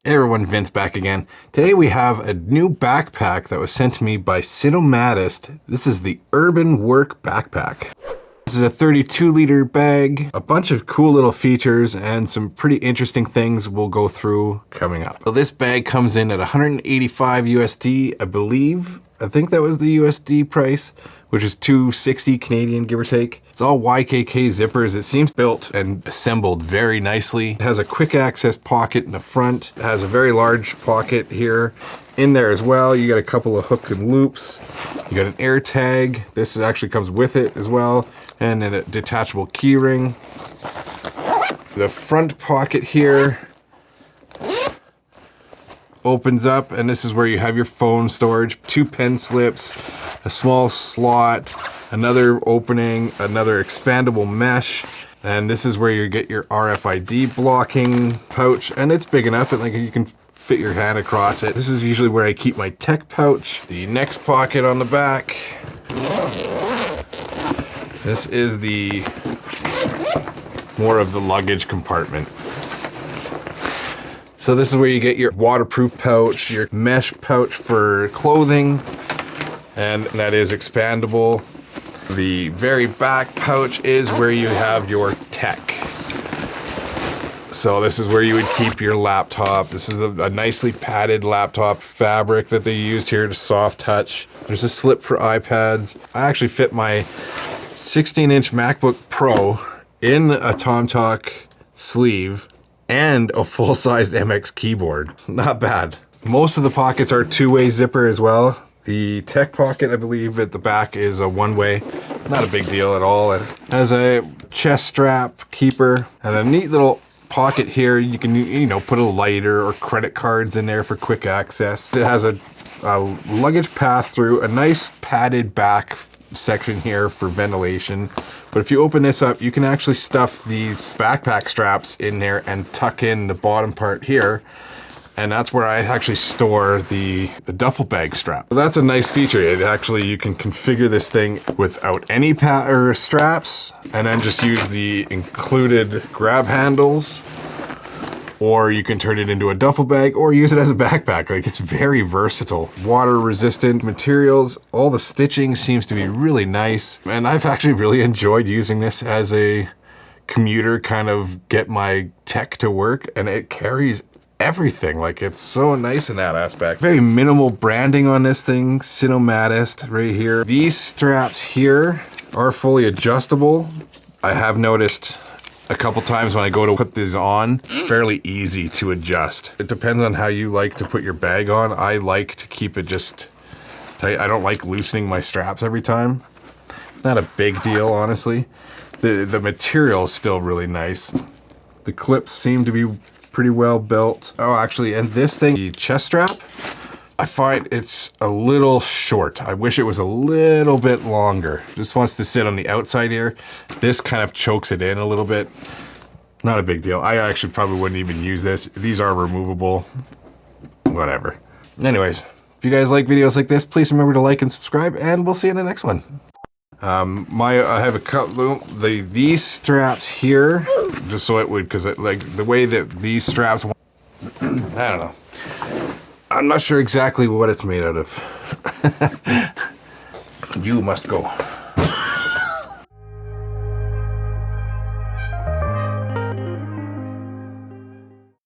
Hey everyone, Vince back again. Today we have a new backpack that was sent to me by Cinomadist. This is the Urban Work Backpack. This is a 32-liter bag, a bunch of cool little features, and some pretty interesting things we'll go through coming up. So this bag comes in at 185 USD, I believe. I think that was the USD price, which is 260 Canadian, give or take. It's all YKK zippers. It seems built and assembled very nicely. It has a quick access pocket in the front. It has a very large pocket here. In there as well, you got a couple of hook and loops. You got an air tag. This actually comes with it as well. And then a detachable key ring. The front pocket here opens up, and this is where you have your phone storage, 2 pen slips, a small slot, another opening, another expandable mesh, and this is where you get your RFID blocking pouch, and it's big enough that like you can fit your hand across it. This is usually where I keep my tech pouch. The next pocket on the back. This is the more of the luggage compartment. So this is where you get your waterproof pouch, your mesh pouch for clothing, and that is expandable. The very back pouch is where you have your tech. So this is where you would keep your laptop. This is a nicely padded laptop fabric that they used here to soft touch. There's a slip for iPads. I actually fit my 16-inch MacBook Pro in a TomTalk sleeve and a full-sized MX keyboard. Not bad. Most of the pockets are two-way zipper as well. The tech pocket, I believe, at the back is a one-way. Not a big deal at all. It has a chest strap keeper and a neat little pocket here. You can, put a lighter or credit cards in there for quick access. It has a luggage pass-through, a nice padded back section here for ventilation. But if you open this up, you can actually stuff these backpack straps in there and tuck in the bottom part here. And that's where I actually store the duffel bag strap. So that's a nice feature. You can configure this thing without any straps and then just use the included grab handles. Or you can turn it into a duffel bag or use it as a backpack. Like, it's very versatile. Water resistant materials. All the stitching seems to be really nice. And I've actually really enjoyed using this as a commuter, kind of get my tech to work, and it carries everything. Like, it's so nice in that aspect. Very minimal branding on this thing. Cinomadist right here. These straps here are fully adjustable. I have noticed a couple times when I go to put these on, it's fairly easy to adjust. It depends on how you like to put your bag on. I like to keep it just tight. I don't like loosening my straps every time. Not a big deal, honestly. The material is still really nice. The clips seem to be pretty well built. Oh, actually, and this thing, the chest strap, I find it's a little short. I wish it was a little bit longer. Just wants to sit on the outside here. This kind of chokes it in a little bit. Not a big deal. I actually probably wouldn't even use this. These are removable. Whatever. Anyways, if you guys like videos like this, please remember to like and subscribe, and we'll see you in the next one. I have a couple, these straps here, just so it would, because like the way that these straps, I don't know. I'm not sure exactly what it's made out of. You must go.